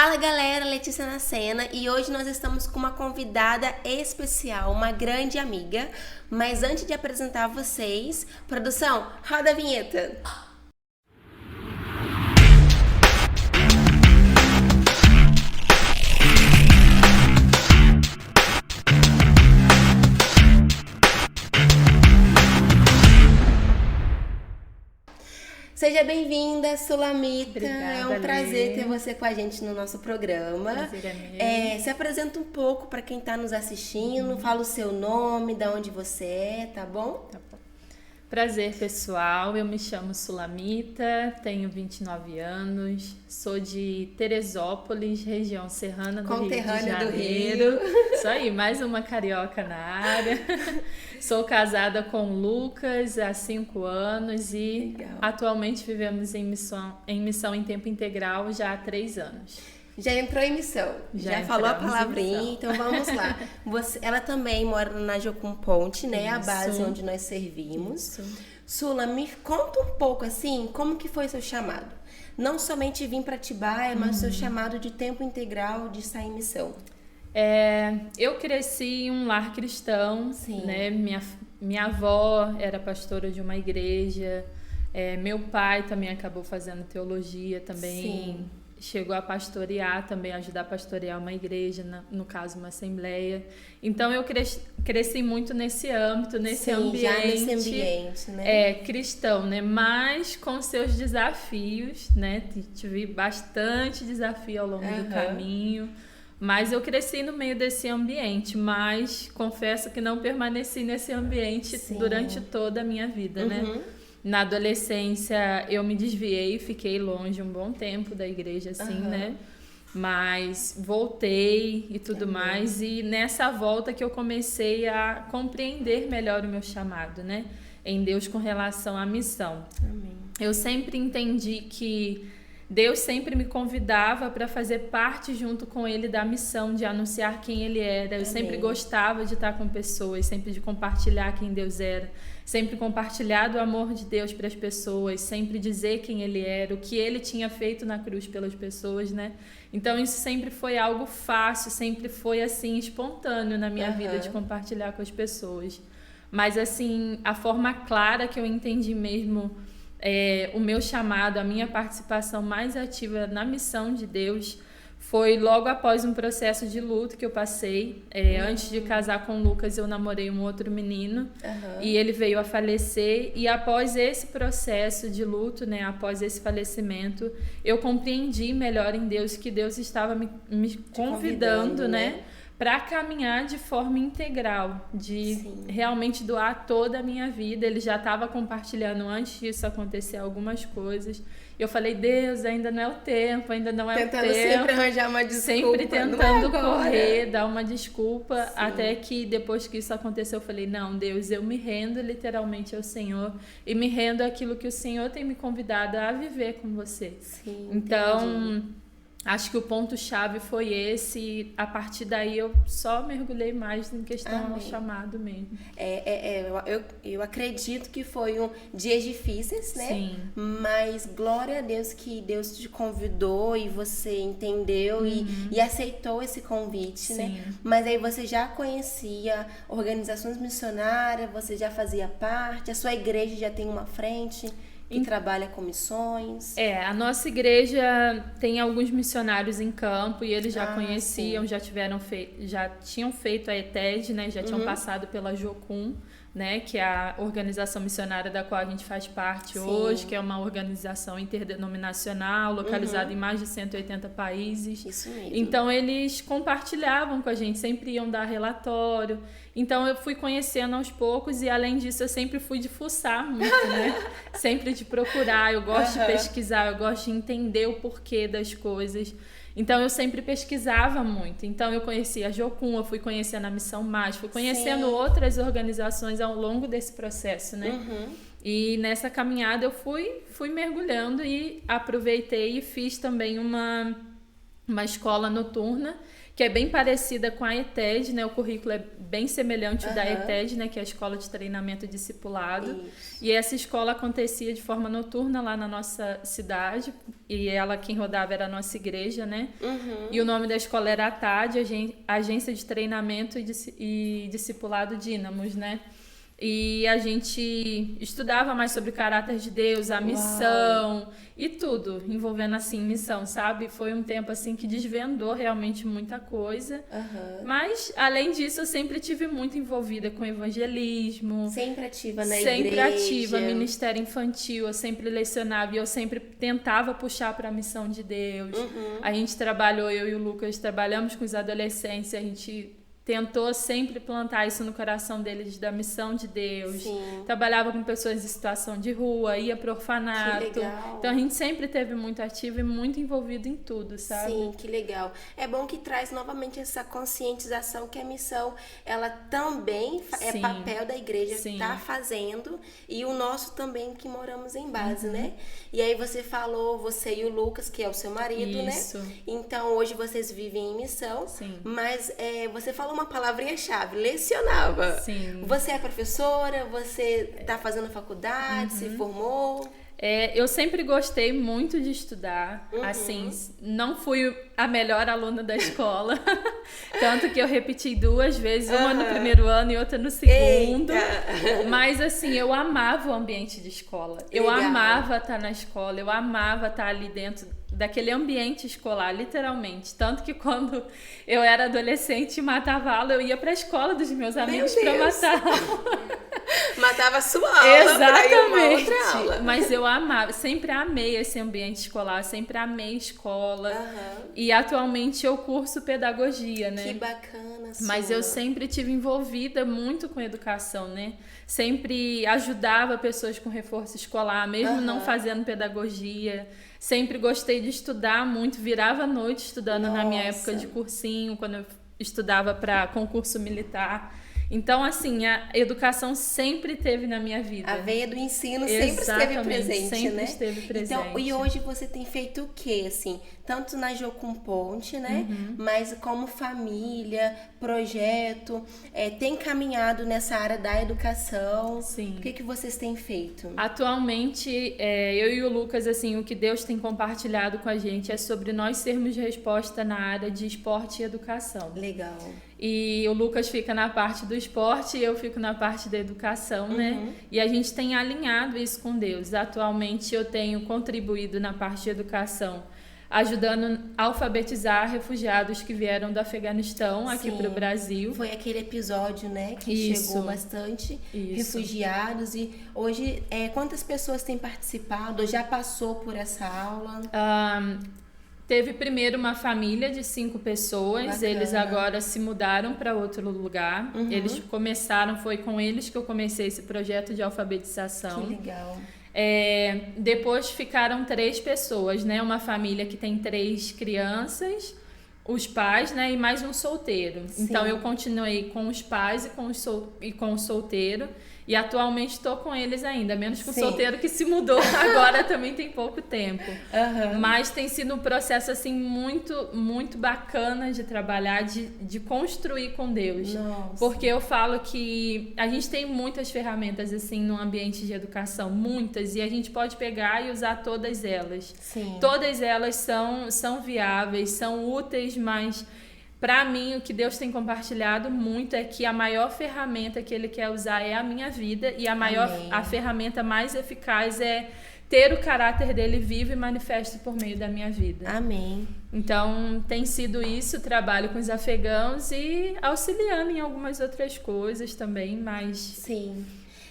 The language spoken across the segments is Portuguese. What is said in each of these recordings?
Fala galera, Letícia na cena e hoje nós estamos com uma convidada especial, uma grande amiga. Mas antes de apresentar vocês, produção, roda a vinheta. Seja bem-vinda, Sulamita. Obrigada, é um prazer Lê. ter você com a gente no nosso programa. Prazer é meu. Se apresenta um pouco para quem está nos assistindo, fala o seu nome, da onde você é, tá bom? Tá bom. Prazer, pessoal. Eu me chamo Sulamita, tenho 29 anos, sou de Teresópolis, região serrana do Rio de Conterrânea do Janeiro. Rio. Isso aí, mais uma carioca na área. Sou casada com o Lucas há 5 anos e Legal. atualmente vivemos em missão em tempo integral já há 3 anos. Já entrou em missão, já falou a entramos em palavrinha, missão. então vamos lá. Ela também mora na Jocum Ponte, né? A Isso. base onde nós servimos. Isso. Sula, me conta um pouco assim, como que foi seu chamado? Não somente vir para Atibaia, mas o seu chamado de tempo integral de estar em missão. Eu cresci em um lar cristão, Sim. né? Minha avó era pastora de uma igreja, meu pai também acabou fazendo teologia também, Sim. chegou a pastorear também, ajudar a pastorear uma igreja, no caso uma assembleia. Então eu cresci muito nesse âmbito, nesse Sim, ambiente. já nesse ambiente, né? Cristão, né? Mas com seus desafios, né? Tive bastante desafio ao longo do caminho. Mas eu cresci no meio desse ambiente, mas confesso que não permaneci nesse ambiente Sim. durante toda a minha vida, né? Na adolescência eu me desviei, fiquei longe um bom tempo da igreja, assim, né? Mas voltei e tudo mais. E nessa volta que eu comecei a compreender melhor o meu chamado, né? Em Deus com relação à missão. Amém. Eu sempre entendi que Deus sempre me convidava para fazer parte junto com Ele da missão de anunciar quem Ele era. Eu sempre gostava de estar com pessoas, sempre de compartilhar quem Deus era, sempre compartilhar do amor de Deus para as pessoas, sempre dizer quem Ele era, o que Ele tinha feito na cruz pelas pessoas, né? Então isso sempre foi algo fácil, sempre foi assim espontâneo na minha vida de compartilhar com as pessoas. Mas assim, a forma clara que eu entendi mesmo o meu chamado, a minha participação mais ativa na missão de Deus foi logo após um processo de luto que eu passei. Antes de casar com o Lucas, eu namorei um outro menino e ele veio a falecer. E após esse processo de luto, né, após esse falecimento, eu compreendi melhor em Deus que Deus estava me convidando, né? Para caminhar de forma integral, de realmente doar toda a minha vida. Ele já estava compartilhando antes disso acontecer algumas coisas. Eu falei, Deus, ainda não é o tempo, ainda não é Tentando o tempo. sempre arranjar uma desculpa. Sempre tentando não é agora. correr, dar uma desculpa, até que depois que isso aconteceu, eu falei, não, Deus, eu me rendo literalmente ao Senhor e me rendo àquilo que o Senhor tem me convidado a viver com você. Sim, Então, entendi. acho que o ponto-chave foi esse, e a partir daí eu só mergulhei mais em questão ao chamado mesmo. Eu acredito que foi dias difíceis, né? Sim. Mas glória a Deus que Deus te convidou e você entendeu e aceitou esse convite, né? Mas aí você já conhecia organizações missionárias, você já fazia parte, a sua igreja já tem uma frente que trabalha com missões. A nossa igreja tem alguns missionários em campo e eles já conheciam, já tinham feito a ETED, né? Já tinham passado pela Jocum, né? Que é a organização missionária da qual a gente faz parte hoje, que é uma organização interdenominacional, localizada em mais de 180 países. Isso mesmo. Então eles compartilhavam com a gente, sempre iam dar relatório. Então eu fui conhecendo aos poucos e além disso eu sempre fui de fuçar muito, né? Sempre de procurar, eu gosto de pesquisar, eu gosto de entender o porquê das coisas. Então eu sempre pesquisava muito. Então eu conhecia a Jocum, eu fui conhecendo a Missão Mais, fui conhecendo outras organizações ao longo desse processo, né? E nessa caminhada eu fui mergulhando e aproveitei e fiz também uma uma escola noturna, que é bem parecida com a ETED, né? O currículo é bem semelhante da ETED, né? Que é a Escola de Treinamento e Discipulado. Isso. E essa escola acontecia de forma noturna lá na nossa cidade. E ela, quem rodava era a nossa igreja, né? E o nome da escola era a TAD, Agência de Treinamento e Discipulado Dínamos, né? E a gente estudava mais sobre o caráter de Deus, a missão e tudo, envolvendo assim missão, sabe? Foi um tempo assim que desvendou realmente muita coisa. Mas, além disso, eu sempre tive muito envolvida com evangelismo. Sempre ativa na sempre igreja. Sempre ativa, ministério infantil, eu sempre lecionava e eu sempre tentava puxar para a missão de Deus. A gente trabalhou, eu e o Lucas trabalhamos com os adolescentes, a gente tentou sempre plantar isso no coração deles da missão de Deus. Sim. Trabalhava com pessoas em situação de rua, ia pro orfanato. Que legal. Então a gente sempre teve muito ativo e muito envolvido em tudo, sabe? Sim, que legal. É bom que traz novamente essa conscientização que a missão, ela também é papel da igreja que tá fazendo, e o nosso também que moramos em base, né? E aí você falou, você e o Lucas, que é o seu marido, Isso. né? Então hoje vocês vivem em missão, mas você falou uma palavrinha-chave, lecionava. Sim. Você é professora, você está fazendo faculdade, se formou? Eu sempre gostei muito de estudar, assim, não fui a melhor aluna da escola, tanto que eu repeti 2 vezes, uma no primeiro ano e outra no segundo. Eita. Mas assim, eu amava o ambiente de escola, eu amava estar na escola, eu amava estar ali dentro daquele ambiente escolar, literalmente. Tanto que quando eu era adolescente e matava aula, eu ia pra escola dos meus amigos pra matar aula. Matava a sua aula pra ir uma outra aula. Mas eu amava, sempre amei esse ambiente escolar, sempre amei escola. E atualmente eu curso pedagogia, né? Que bacana, Mas eu sempre tive envolvida muito com educação, né? Sempre ajudava pessoas com reforço escolar, mesmo não fazendo pedagogia. Sempre gostei de estudar muito, virava a noite estudando na minha época de cursinho, quando eu estudava para concurso militar. Então, assim, a educação sempre esteve na minha vida. A veia do ensino sempre esteve presente, sempre né? esteve presente. Então, e hoje você tem feito o quê, assim? Tanto na Jocum Ponte, né? Mas como família, projeto, tem caminhado nessa área da educação. Sim. O que vocês têm feito? Atualmente, eu e o Lucas, assim, o que Deus tem compartilhado com a gente é sobre nós sermos resposta na área de esporte e educação. Legal. E o Lucas fica na parte do esporte e eu fico na parte da educação, né? E a gente tem alinhado isso com Deus. Atualmente eu tenho contribuído na parte de educação, ajudando a alfabetizar refugiados que vieram do Afeganistão aqui para o Brasil. Foi aquele episódio, né, que chegou bastante refugiados. E hoje, quantas pessoas têm participado? Já passou por essa aula? Teve primeiro uma família de 5 pessoas. Bacana. Eles agora se mudaram para outro lugar. Eles começaram, foi com eles que eu comecei esse projeto de alfabetização. Que legal. Depois ficaram 3 pessoas, né? Uma família que tem 3 crianças, os pais, né? E mais um solteiro. Sim. Então eu continuei com os pais e com o solteiro. E atualmente estou com eles ainda, menos com o solteiro que se mudou agora também tem pouco tempo. Mas tem sido um processo assim muito, muito bacana de trabalhar, de construir com Deus. Nossa. Porque eu falo que a gente tem muitas ferramentas assim no ambiente de educação, muitas, e a gente pode pegar e usar todas elas. Sim. Todas elas são viáveis, são úteis, mas para mim, o que Deus tem compartilhado muito é que a maior ferramenta que Ele quer usar é a minha vida, e a ferramenta mais eficaz é ter o caráter dele vivo e manifesto por meio da minha vida. Amém. Então, tem sido isso, trabalho com os afegãos e auxiliando em algumas outras coisas também, mas... Sim.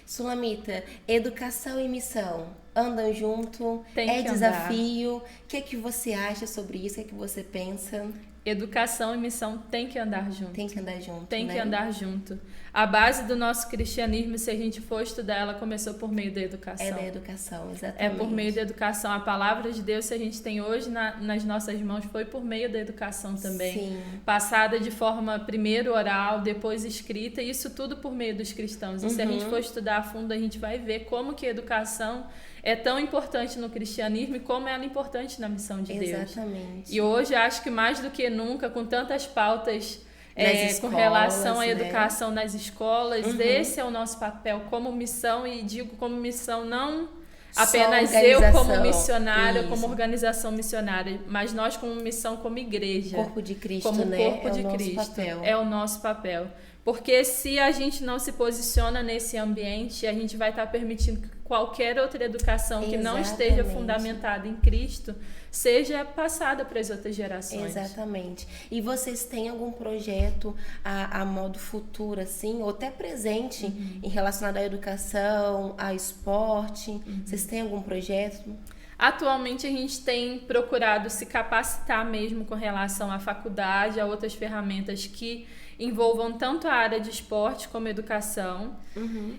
Sulamita, educação e missão andam junto? Tem que desafio? O que você acha sobre isso? O que você pensa? Educação e missão tem que andar junto. Tem que andar junto, Tem né? que andar junto. A base do nosso cristianismo, se a gente for estudar, ela começou por meio da educação. É da educação, exatamente. É por meio da educação. A palavra de Deus, se a gente tem hoje nas nossas mãos, foi por meio da educação também. Sim. Passada de forma primeiro oral, depois escrita, e isso tudo por meio dos cristãos. E se a gente for estudar a fundo, a gente vai ver como que a educação é tão importante no cristianismo e como ela é importante na missão de Deus. Exatamente. E hoje acho que mais do que nunca, com tantas pautas Escolas, com relação à né? educação nas escolas, esse é o nosso papel como missão, e digo como missão não apenas eu como missionária, como organização missionária, mas nós como missão, como igreja. Corpo de Cristo, como né? Corpo de Cristo. É o nosso papel. Porque se a gente não se posiciona nesse ambiente, a gente vai estar permitindo que qualquer outra educação que não esteja fundamentada em Cristo seja passada para as outras gerações. Exatamente. E vocês têm algum projeto a modo futuro, assim, ou até presente, em relacionado à educação, ao esporte? Vocês têm algum projeto? Atualmente a gente tem procurado se capacitar mesmo com relação à faculdade, a outras ferramentas que envolvam tanto a área de esporte como educação.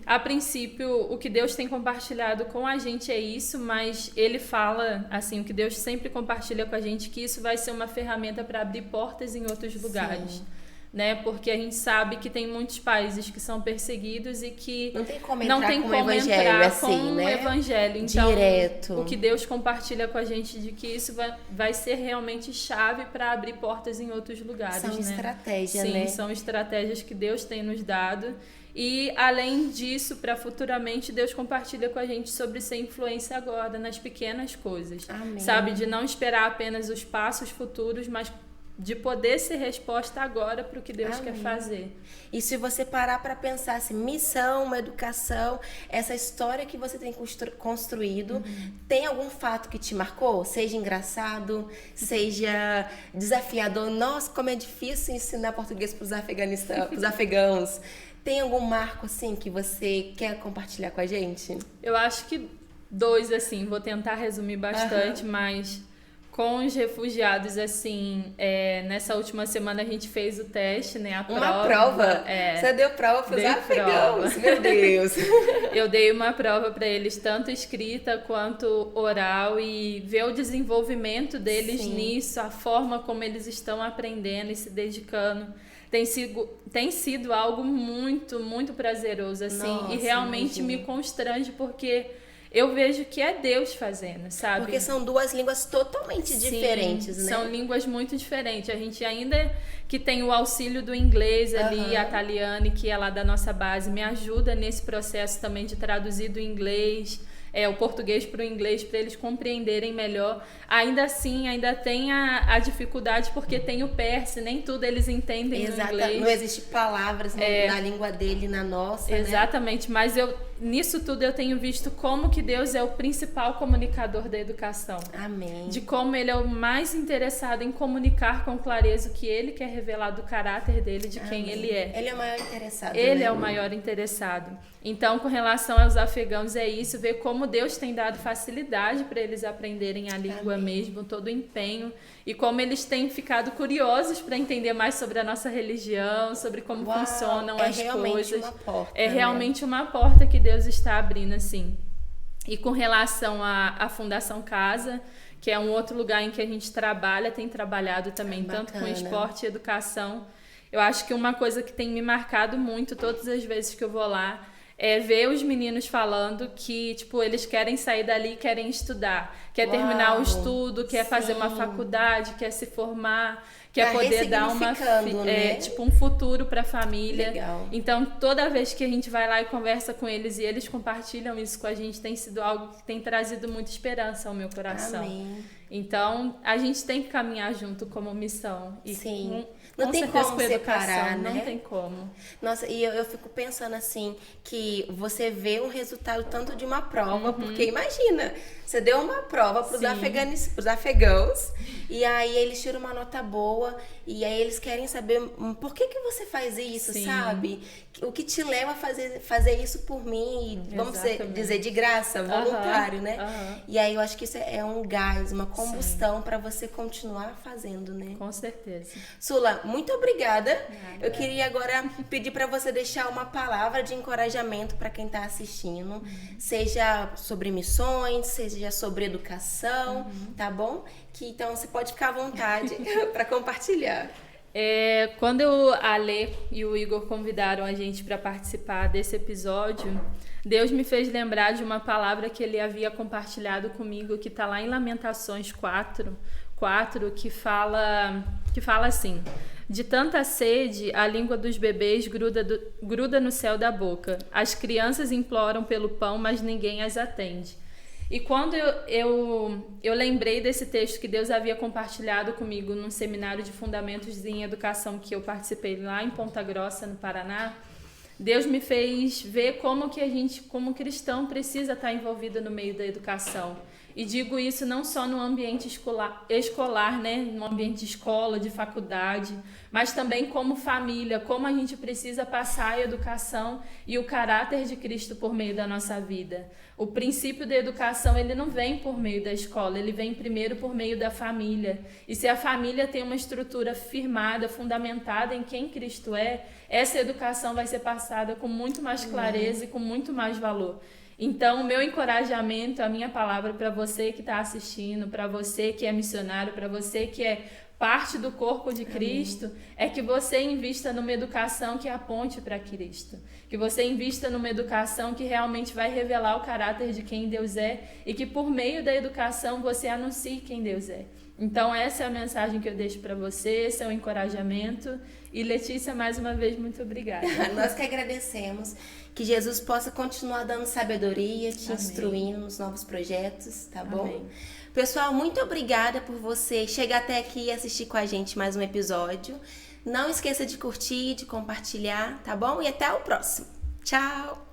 A princípio, o que Deus tem compartilhado com a gente é isso, mas Ele fala, assim, o que Deus sempre compartilha com a gente, que isso vai ser uma ferramenta para abrir portas em outros lugares. Né? Porque a gente sabe que tem muitos países que são perseguidos e que não tem como entrar com o evangelho. Então, direto. O que Deus compartilha com a gente de que isso vai ser realmente chave para abrir portas em outros lugares. São estratégias, né? Sim, são estratégias que Deus tem nos dado. E, além disso, para futuramente, Deus compartilha com a gente sobre ser influência agora, nas pequenas coisas. Amém. Sabe? De não esperar apenas os passos futuros, mas de poder ser resposta agora para o que Deus quer fazer. E se você parar para pensar assim, missão, educação, essa história que você tem construído, tem algum fato que te marcou? Seja engraçado, seja desafiador. Nossa, como é difícil ensinar português para os afegãos. Tem algum marco assim que você quer compartilhar com a gente? Eu acho que 2, assim, vou tentar resumir bastante, mas com os refugiados, assim, nessa última semana a gente fez o teste, né? Uma prova? Você deu prova para os afegãos? Meu Deus! Eu dei uma prova para eles, tanto escrita quanto oral, e ver o desenvolvimento deles nisso, a forma como eles estão aprendendo e se dedicando. Tem sido algo muito, muito prazeroso, assim. Nossa, e realmente me constrange, porque eu vejo que é Deus fazendo, sabe? Porque são 2 línguas totalmente diferentes, né? São línguas muito diferentes. A gente ainda que tem o auxílio do inglês ali, a Taliane, que é lá da nossa base, me ajuda nesse processo também de traduzir do inglês, o português para o inglês, para eles compreenderem melhor. Ainda assim, ainda tem a dificuldade, porque tem o persa, nem tudo eles entendem no inglês. Não existe palavras na língua dele, na nossa, Exatamente, né? Mas nisso tudo eu tenho visto como que Deus é o principal comunicador da educação. Amém. De como Ele é o mais interessado em comunicar com clareza o que Ele quer revelar do caráter dele, de quem Ele é. Ele é o maior interessado. Ele é o maior interessado. Então, com relação aos afegãos, é isso, ver como Deus tem dado facilidade para eles aprenderem a língua mesmo, todo o empenho, e como eles têm ficado curiosos para entender mais sobre a nossa religião, sobre como funcionam as coisas. Uma porta, realmente uma porta que Deus está abrindo, assim. E com relação à Fundação Casa, que é um outro lugar em que a gente tem trabalhado também, tanto com esporte e educação. Eu acho que uma coisa que tem me marcado muito todas as vezes que eu vou lá é ver os meninos falando que, tipo, eles querem sair dali e querem estudar. Quer terminar o estudo, quer fazer uma faculdade, quer se formar, quer poder dar um futuro para a família. Legal. Então, toda vez que a gente vai lá e conversa com eles e eles compartilham isso com a gente, tem sido algo que tem trazido muita esperança ao meu coração. Amém. Então, a gente tem que caminhar junto como missão. E não tem como separar, né? Não tem como. Nossa, e eu fico pensando assim, que você vê um resultado tanto de uma prova, porque imagina, você deu uma prova para os afegãos, e aí eles tiram uma nota boa, e aí eles querem saber por que você faz isso, sabe? O que te leva a fazer isso por mim, vamos dizer, de graça, voluntário, né? E aí eu acho que isso é um gás, uma combustão para você continuar fazendo, né? Com certeza. Sula, muito obrigada. Eu queria agora pedir para você deixar uma palavra de encorajamento para quem está assistindo, seja sobre missões, seja sobre educação, tá bom? Então você pode ficar à vontade para compartilhar. Quando a Lê e o Igor convidaram a gente para participar desse episódio, Deus me fez lembrar de uma palavra que ele havia compartilhado comigo, que está lá em Lamentações 4, que fala assim: de tanta sede, a língua dos bebês gruda no céu da boca. As crianças imploram pelo pão, mas ninguém as atende. E quando eu lembrei desse texto que Deus havia compartilhado comigo num seminário de fundamentos em educação que eu participei lá em Ponta Grossa, no Paraná, Deus me fez ver como que a gente, como cristão, precisa estar envolvido no meio da educação. E digo isso não só no ambiente escolar, né? No ambiente de escola, de faculdade, mas também como família, como a gente precisa passar a educação e o caráter de Cristo por meio da nossa vida. O princípio da educação, ele não vem por meio da escola, ele vem primeiro por meio da família. E se a família tem uma estrutura firmada, fundamentada em quem Cristo é, essa educação vai ser passada com muito mais clareza e com muito mais valor. Então, o meu encorajamento, a minha palavra para você que está assistindo, para você que é missionário, para você que é parte do corpo de Cristo, é que você invista numa educação que aponte para Cristo. Que você invista numa educação que realmente vai revelar o caráter de quem Deus é e que por meio da educação você anuncie quem Deus é. Então, essa é a mensagem que eu deixo para você, esse é o encorajamento. E Letícia, mais uma vez, muito obrigada. Nós que agradecemos. Que Jesus possa continuar dando sabedoria, te instruindo nos novos projetos, tá bom? Amém. Pessoal, muito obrigada por você chegar até aqui e assistir com a gente mais um episódio. Não esqueça de curtir, de compartilhar, tá bom? E até o próximo. Tchau!